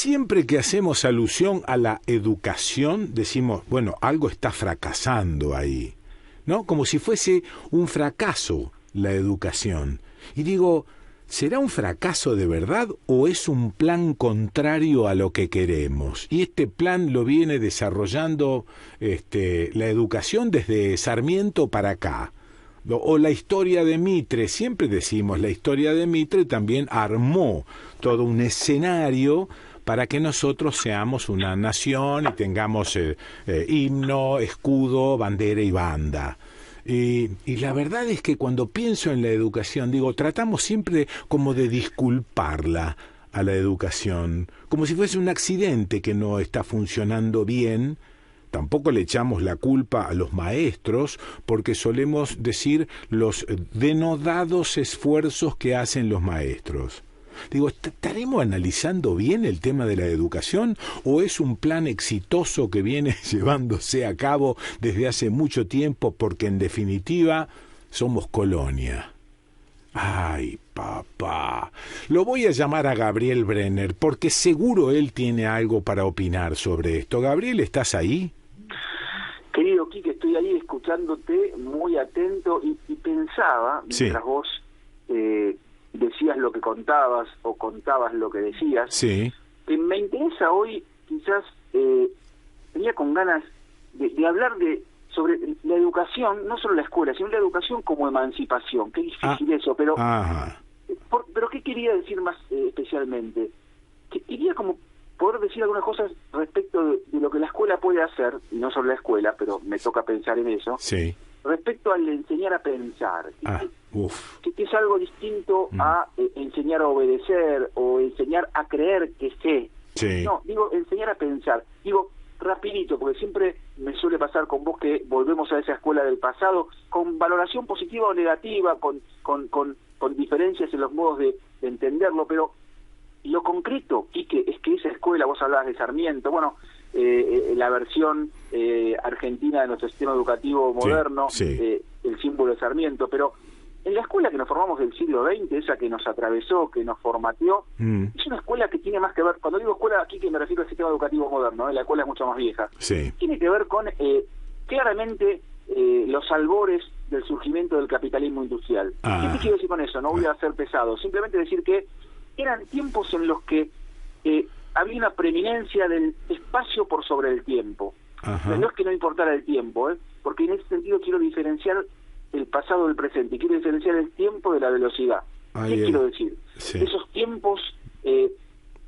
siempre que hacemos alusión a la educación, decimos, bueno, algo está fracasando ahí, ¿no? Como si fuese un fracaso la educación. Y digo, ¿será un fracaso de verdad o es un plan contrario a lo que queremos? Y este plan lo viene desarrollando la educación desde Sarmiento para acá. O la historia de Mitre, siempre decimos, la historia de Mitre también armó todo un escenario para que nosotros seamos una nación y tengamos himno, escudo, bandera y banda. Y la verdad es que cuando pienso en la educación, digo, tratamos siempre como de disculparla a la educación, como si fuese un accidente que no está funcionando bien. Tampoco le echamos la culpa a los maestros, porque solemos decir los denodados esfuerzos que hacen los maestros. Digo, ¿estaremos analizando bien el tema de la educación o es un plan exitoso que viene llevándose a cabo desde hace mucho tiempo porque en definitiva somos colonia? Ay, papá, lo voy a llamar a Gabriel Brenner porque seguro él tiene algo para opinar sobre esto. Gabriel, ¿estás ahí? Querido Quique, estoy ahí escuchándote muy atento y pensaba, mientras vos decías lo que contabas o contabas lo que decías, que me interesa hoy, quizás venía con ganas de hablar sobre la educación, no solo la escuela, sino la educación como emancipación. Qué difícil eso, pero ¿qué quería decir más especialmente? Que quería como poder decir algunas cosas respecto de lo que la escuela puede hacer, y no solo la escuela, pero me toca pensar en eso, respecto al enseñar a pensar, que es algo distinto a enseñar a obedecer o enseñar a creer que sé. No, digo, enseñar a pensar. Digo, rapidito, porque siempre me suele pasar con vos que volvemos a esa escuela del pasado, con valoración positiva o negativa, con diferencias en los modos de entenderlo, pero lo concreto, Quique, es que esa escuela, vos hablabas de Sarmiento, bueno, la versión argentina de nuestro sistema educativo moderno, el símbolo de Sarmiento, pero en la escuela que nos formamos del siglo XX, esa que nos atravesó, que nos formateó, es una escuela que tiene más que ver, cuando digo escuela aquí que me refiero al sistema educativo moderno, la escuela es mucho más vieja, tiene que ver con claramente los albores del surgimiento del capitalismo industrial. ¿Qué te quiero decir con eso? No voy a ser pesado, simplemente decir que eran tiempos en los que había una preeminencia del espacio por sobre el tiempo. No es que no importara el tiempo, porque en ese sentido quiero diferenciar el pasado del presente, quiero diferenciar el tiempo de la velocidad. ¿Qué quiero decir? Esos tiempos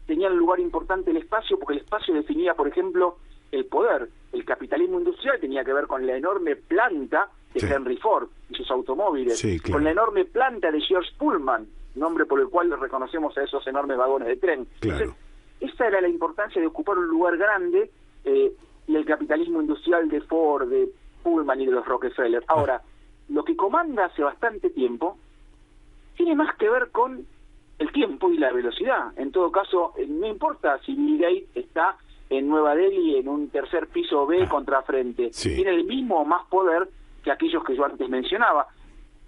tenían un lugar importante el espacio, porque el espacio definía, por ejemplo, el poder. El capitalismo industrial tenía que ver con la enorme planta de Henry Ford y sus automóviles, con la enorme planta de George Pullman, nombre por el cual reconocemos a esos enormes vagones de tren. Entonces, esa era la importancia de ocupar un lugar grande, y el capitalismo industrial de Ford, de Pullman y de los Rockefeller. Ahora, lo que comanda hace bastante tiempo tiene más que ver con el tiempo y la velocidad. En todo caso, no importa si Bill Gates está en Nueva Delhi en un tercer piso B contrafrente, tiene el mismo o más poder que aquellos que yo antes mencionaba.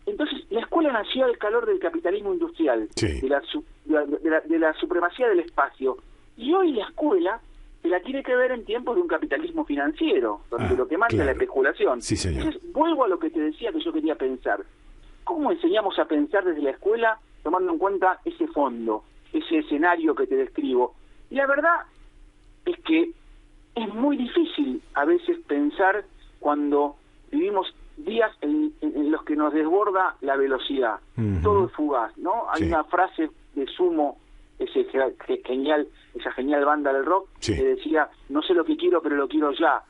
Entonces, la escuela nació al calor del capitalismo industrial, de la supremacía del espacio. Y hoy la escuela se la tiene que ver en tiempos de un capitalismo financiero, donde lo que manda es la especulación. Entonces, vuelvo a lo que te decía que yo quería pensar. ¿Cómo enseñamos a pensar desde la escuela, tomando en cuenta ese fondo, ese escenario que te describo? Y la verdad es que es muy difícil a veces pensar cuando vivimos días en los que nos desborda la velocidad, todo es fugaz, ¿no? Hay una frase de Sumo, esa genial banda del rock, que decía, no sé lo que quiero, pero lo quiero ya.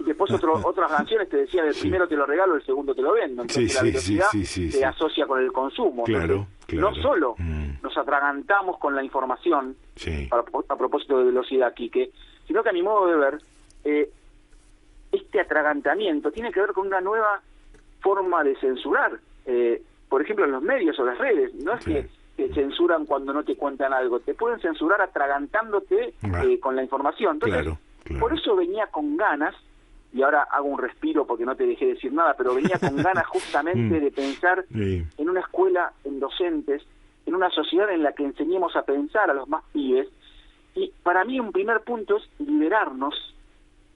Después otras canciones te decían, el primero te lo regalo, el segundo te lo vendo. Entonces la velocidad se asocia con el consumo. No solo nos atragantamos con la información, a propósito de velocidad, Quique, sino que a mi modo de ver, este atragantamiento tiene que ver con una nueva forma de censurar, por ejemplo en los medios o las redes. No es que te censuran cuando no te cuentan algo, te pueden censurar atragantándote con la información. Entonces, por eso venía con ganas, y ahora hago un respiro porque no te dejé decir nada, pero venía con ganas justamente de pensar en una escuela, en docentes, en una sociedad en la que enseñemos a pensar a los más pibes, Y para mí un primer punto es liberarnos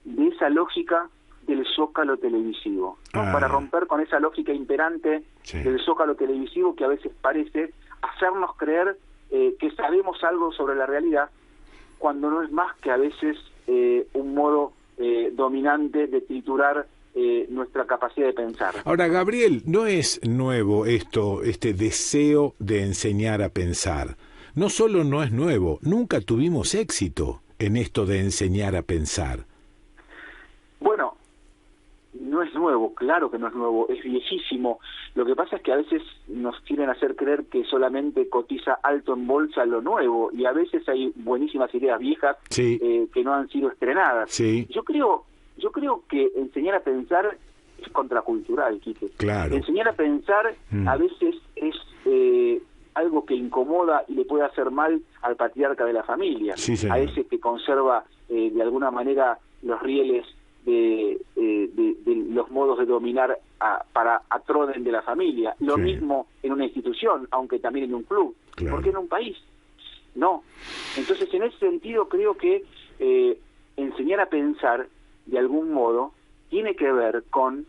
de esa lógica del zócalo televisivo, ¿no? Para romper con esa lógica imperante del zócalo televisivo que a veces parece hacernos creer que sabemos algo sobre la realidad, cuando no es más que a veces un modo dominante de triturar nuestra capacidad de pensar. Ahora, Gabriel, no es nuevo este deseo de enseñar a pensar. No solo no es nuevo, nunca tuvimos éxito en esto de enseñar a pensar. Bueno, no es nuevo, claro que no es nuevo, es viejísimo. Lo que pasa es que a veces nos quieren hacer creer que solamente cotiza alto en bolsa lo nuevo, y a veces hay buenísimas ideas viejas que no han sido estrenadas. Sí. Yo creo que enseñar a pensar es contracultural, Quique. Claro. Enseñar a pensar a veces es algo que incomoda y le puede hacer mal al patriarca de la familia, a ese que conserva de alguna manera los rieles de los modos de dominar para atroden de la familia. Lo mismo en una institución, aunque también en un club. Claro. ¿Por qué en un país? No. Entonces, en ese sentido, creo que enseñar a pensar, de algún modo, tiene que ver con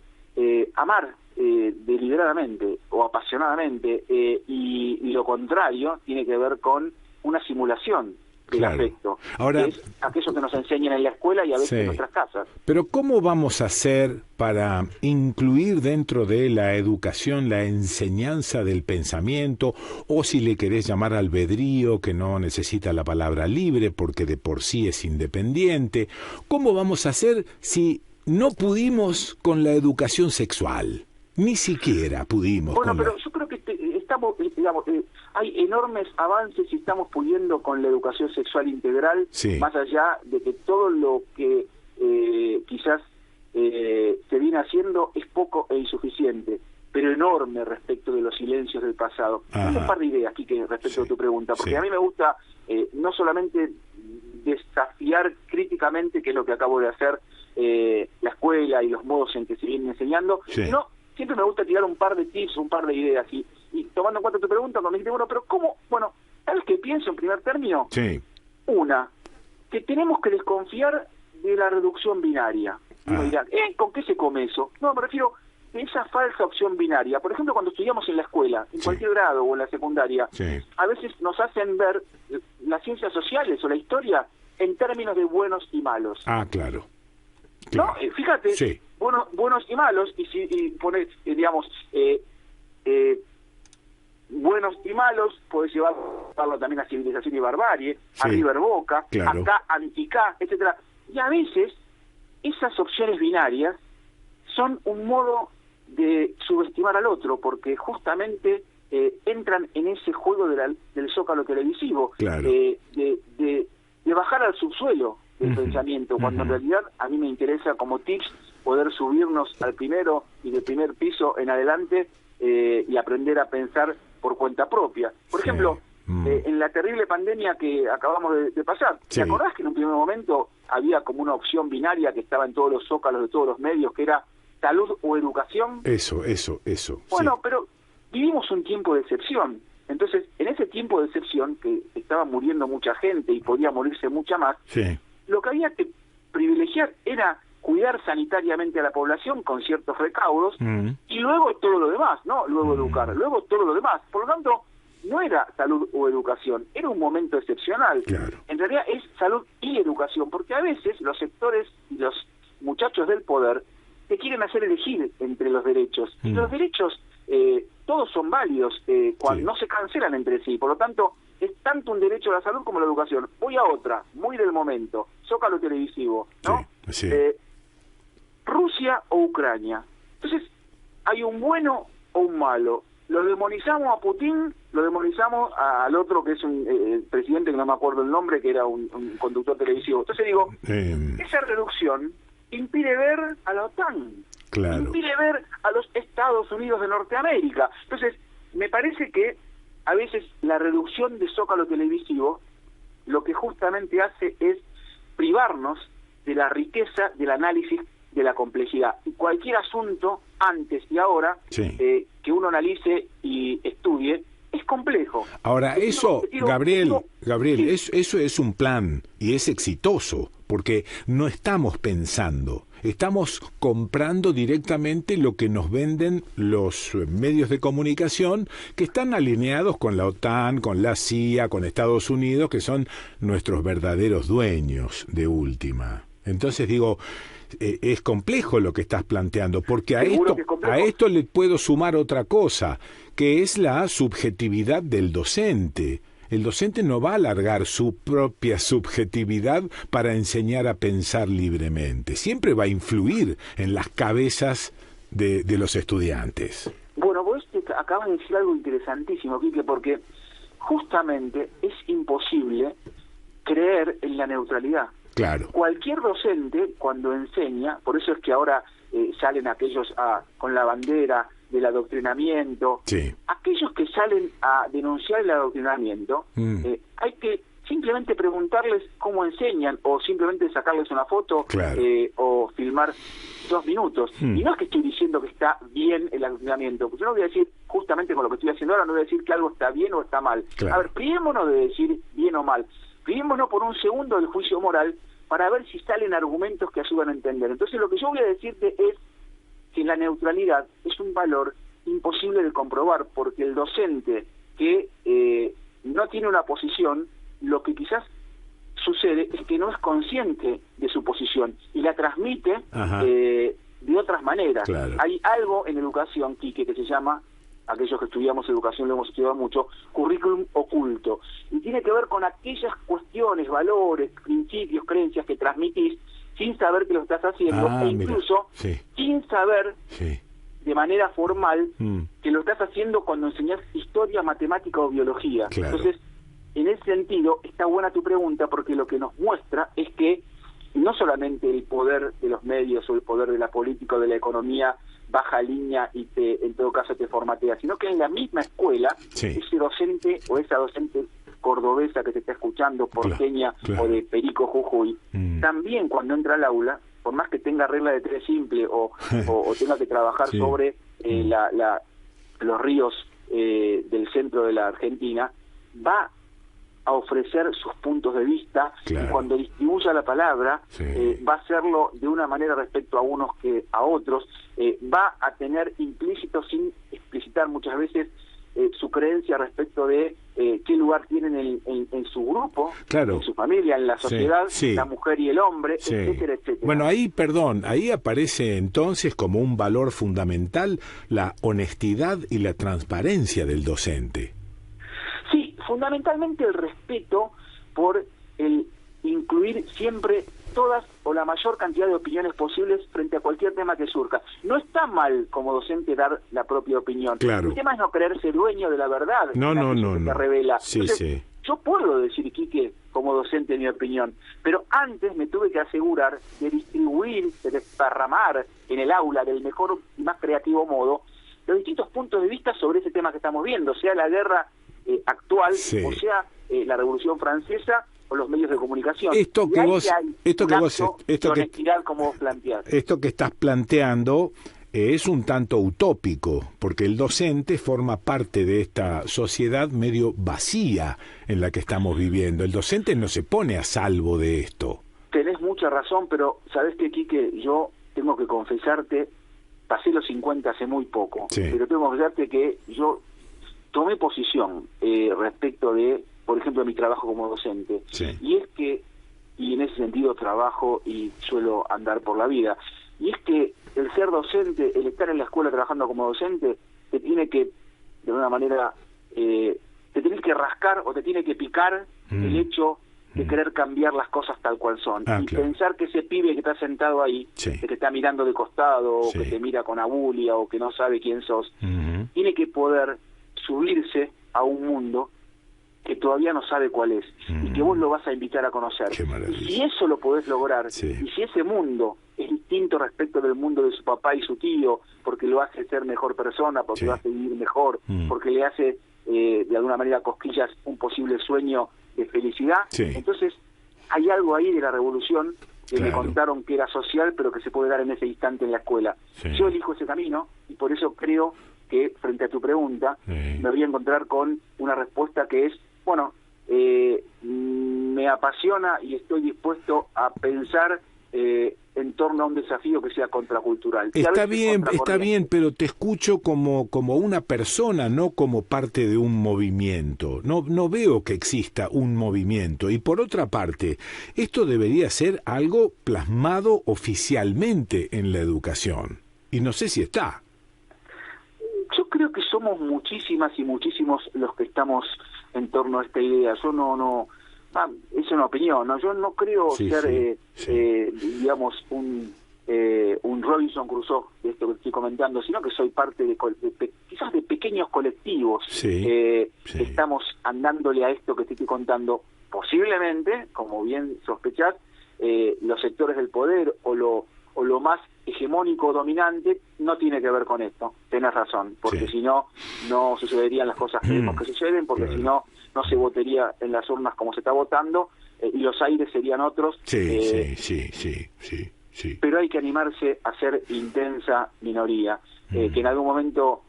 amar deliberadamente o apasionadamente, y lo contrario tiene que ver con una simulación del afecto. Ahora, que es aquello que nos enseñan en la escuela y a veces en nuestras casas. Pero ¿cómo vamos a hacer para incluir dentro de la educación la enseñanza del pensamiento, o si le querés llamar albedrío, que no necesita la palabra libre porque de por sí es independiente? ¿Cómo vamos a hacer si no pudimos con la educación sexual? Ni siquiera pudimos. Bueno, pero yo creo que estamos, digamos, hay enormes avances y estamos pudiendo con la educación sexual integral, más allá de que todo lo que quizás se viene haciendo es poco e insuficiente, pero enorme respecto de los silencios del pasado. Tengo un par de ideas, Quique, respecto a tu pregunta, porque a mí me gusta no solamente desafiar críticamente, que es lo que acabo de hacer, la escuela y los modos en que se vienen enseñando, sino siempre me gusta tirar un par de tips, un par de ideas, y tomando en cuenta tu pregunta, cuando me dijiste, bueno, pero ¿cómo? Bueno, ¿sabes qué pienso en primer término? Una, que tenemos que desconfiar de la reducción binaria. Uno dirá, ¿con qué se come eso? No, me refiero a esa falsa opción binaria. Por ejemplo, cuando estudiamos en la escuela, en cualquier grado o en la secundaria, a veces nos hacen ver las ciencias sociales o la historia en términos de buenos y malos. Claro. ¿No? Fíjate, buenos y malos, y si pones, digamos, buenos y malos, puedes llevarlo también a civilización y barbarie, a River Boca, acá anti-K, etcétera. Y a veces esas opciones binarias son un modo de subestimar al otro, porque justamente entran en ese juego del zócalo televisivo, de bajar al subsuelo del pensamiento, cuando en realidad a mí me interesa como tips poder subirnos al primero y del primer piso en adelante y aprender a pensar por cuenta propia. Por ejemplo, en la terrible pandemia que acabamos de pasar, ¿te acordás que en un primer momento había como una opción binaria que estaba en todos los zócalos de todos los medios, que era salud o educación? Eso. Bueno, pero vivimos un tiempo de excepción. Entonces, en ese tiempo de excepción, que estaba muriendo mucha gente y podía morirse mucha más, lo que había que privilegiar era cuidar sanitariamente a la población con ciertos recaudos, y luego todo lo demás, ¿no? Luego educar, luego todo lo demás. Por lo tanto, no era salud o educación, era un momento excepcional. En realidad es salud y educación, porque a veces los sectores y los muchachos del poder te quieren hacer elegir entre los derechos. Y los derechos todos son válidos cuando no se cancelan entre sí. Por lo tanto, es tanto un derecho a la salud como la educación. Voy a otra, muy del momento, zócalo televisivo, ¿no? Rusia o Ucrania. Entonces, hay un bueno o un malo. Lo demonizamos a Putin, lo demonizamos al otro que es un presidente que no me acuerdo el nombre, que era un conductor televisivo. Entonces digo, esa reducción impide ver a la OTAN, impide ver a los Estados Unidos de Norteamérica. Entonces, me parece que a veces la reducción de zócalo televisivo lo que justamente hace es privarnos de la riqueza del análisis de la complejidad. Y cualquier asunto, antes y ahora, que uno analice y estudie, es complejo. Ahora, eso, Gabriel, sí. eso es un plan y es exitoso, porque no estamos pensando, estamos comprando directamente lo que nos venden los medios de comunicación que están alineados con la OTAN, con la CIA, con Estados Unidos, que son nuestros verdaderos dueños de última. Entonces digo, es complejo lo que estás planteando, porque a esto le puedo sumar otra cosa, que es la subjetividad del docente. El docente no va a alargar su propia subjetividad para enseñar a pensar libremente. Siempre va a influir en las cabezas de los estudiantes. Bueno, vos acabas de decir algo interesantísimo, Quique, porque justamente es imposible creer en la neutralidad. Claro. Cualquier docente, cuando enseña, por eso es que ahora salen aquellos con la bandera del adoctrinamiento, sí. Aquellos que salen a denunciar el adoctrinamiento, hay que simplemente preguntarles cómo enseñan, o simplemente sacarles una foto, claro. O filmar 2 minutos. Y no es que estoy diciendo que está bien el adoctrinamiento, porque yo no voy a decir, justamente con lo que estoy haciendo ahora, no voy a decir que algo está bien o está mal. Claro. A ver, privémonos de decir bien o mal. Privémonos por un segundo del juicio moral para ver si salen argumentos que ayudan a entender. Entonces lo que yo voy a decirte es que la neutralidad es un valor imposible de comprobar, porque el docente que no tiene una posición, lo que quizás sucede es que no es consciente de su posición y la transmite de otras maneras. Claro. Hay algo en educación, Quique, que se llama, aquellos que estudiamos educación lo hemos estudiado mucho, currículum oculto, y tiene que ver con aquellas cuestiones, valores, principios, creencias que transmitís sin saber que lo estás haciendo, e incluso sí. sin saber sí. de manera formal que lo estás haciendo cuando enseñás historia, matemática o biología. Claro. Entonces, en ese sentido, está buena tu pregunta, porque lo que nos muestra es que no solamente el poder de los medios o el poder de la política o de la economía baja línea y en todo caso te formatea, sino que en la misma escuela, sí. ese docente o esa docente cordobesa que te está escuchando, porteña, claro. o de Perico, Jujuy, también cuando entra al aula, por más que tenga regla de 3 simple o tenga que trabajar sí. sobre los ríos del centro de la Argentina, va a ofrecer sus puntos de vista, claro. y cuando distribuya la palabra, sí. Va a hacerlo de una manera respecto a unos que a otros, va a tener implícito, sin explicitar muchas veces, su creencia respecto de qué lugar tienen en su grupo, claro. en su familia, en la sociedad, sí. la mujer y el hombre, sí. etcétera, etcétera. Bueno, ahí aparece entonces como un valor fundamental la honestidad y la transparencia del docente. Sí, fundamentalmente el respeto por el incluir siempre todas o la mayor cantidad de opiniones posibles frente a cualquier tema que surja. No está mal como docente dar la propia opinión. Claro. El tema es no creerse dueño de la verdad. No. Se revela. Sí, Entonces, sí. yo puedo decir, Quique, como docente mi opinión, pero antes me tuve que asegurar de distribuir, de desparramar en el aula del mejor y más creativo modo los distintos puntos de vista sobre ese tema que estamos viendo, sea la guerra actual, sí. o sea la Revolución Francesa o los medios de comunicación. Esto que vos como plantear. Esto que estás planteando es un tanto utópico, porque el docente forma parte de esta sociedad medio vacía en la que estamos viviendo. El docente no se pone a salvo de esto. Tenés mucha razón, pero sabés que, Quique, yo tengo que confesarte, pasé los 50 hace muy poco, sí. pero tengo que confesarte que yo tomé posición respecto de, por ejemplo, mi trabajo como docente, sí. y es que, y en ese sentido trabajo y suelo andar por la vida, y es que el ser docente, el estar en la escuela trabajando como docente, te tiene que, de alguna manera, te tienes que rascar o te tiene que picar el hecho de querer cambiar las cosas tal cual son, y claro. pensar que ese pibe que está sentado ahí, sí. que te está mirando de costado, o sí. que te mira con abulia, o que no sabe quién sos, tiene que poder subirse a un mundo que todavía no sabe cuál es, y que vos lo vas a invitar a conocer. Y si eso lo podés lograr, sí. y si ese mundo es distinto respecto del mundo de su papá y su tío, porque lo hace ser mejor persona, porque sí. lo hace vivir mejor, porque le hace de alguna manera cosquillas un posible sueño de felicidad, sí. entonces hay algo ahí de la revolución que claro. me contaron que era social, pero que se puede dar en ese instante en la escuela. Sí. Yo elijo ese camino, y por eso creo que frente a tu pregunta me voy a encontrar con una respuesta que es, bueno, me apasiona y estoy dispuesto a pensar en torno a un desafío que sea contracultural. Está bien, pero te escucho como una persona, no como parte de un movimiento. No veo que exista un movimiento. Y por otra parte, esto debería ser algo plasmado oficialmente en la educación. Y no sé si está. Yo creo que somos muchísimas y muchísimos los que estamos en torno a esta idea. Yo no es una opinión, ¿no? Yo no creo ser, digamos, un Robinson Crusoe de esto que estoy comentando, sino que soy parte de quizás de pequeños colectivos que estamos andándole a esto que te estoy contando. Posiblemente, como bien sospechás, los sectores del poder o lo más hegemónico dominante no tiene que ver con esto. Tenés razón, porque si no sucederían las cosas que vemos que suceden, porque si no se votaría en las urnas como se está votando, y los aires serían otros. Pero hay que animarse a ser intensa minoría, que en algún momento,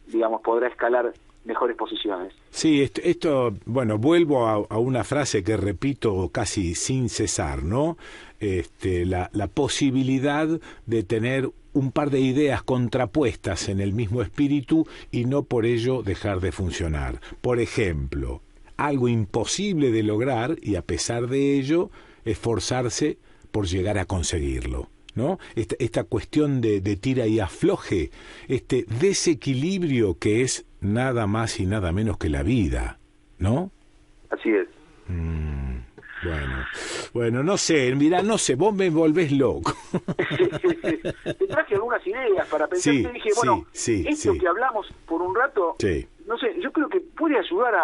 digamos, podrá escalar mejores posiciones. Sí, esto bueno, vuelvo a una frase que repito casi sin cesar, ¿no? La posibilidad de tener un par de ideas contrapuestas en el mismo espíritu y no por ello dejar de funcionar. Por ejemplo, algo imposible de lograr y a pesar de ello esforzarse por llegar a conseguirlo, ¿no? Esta cuestión de tira y afloje, este desequilibrio que es nada más y nada menos que la vida, ¿no? Así es. Bueno, no sé, vos me volvés loco. Te traje algunas ideas para pensar, te dije, esto que hablamos por un rato, no sé, yo creo que puede ayudar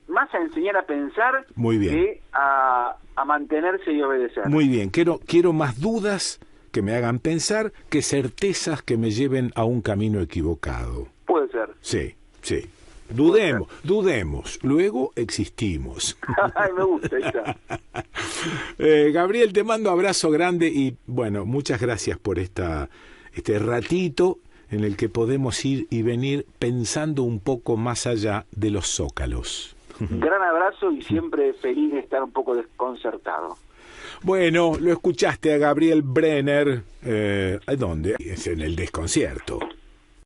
más a enseñar a pensar que a mantenerse y obedecer. Muy bien, quiero más dudas que me hagan pensar que certezas que me lleven a un camino equivocado. Puede ser. Sí. Dudemos, luego existimos. Ay, me gusta esa. Gabriel, te mando abrazo grande y bueno, muchas gracias por este ratito en el que podemos ir y venir pensando un poco más allá de los zócalos. Gran abrazo y siempre feliz de estar un poco desconcertado. Bueno, lo escuchaste a Gabriel Brenner, ¿dónde? Es en El Desconcierto.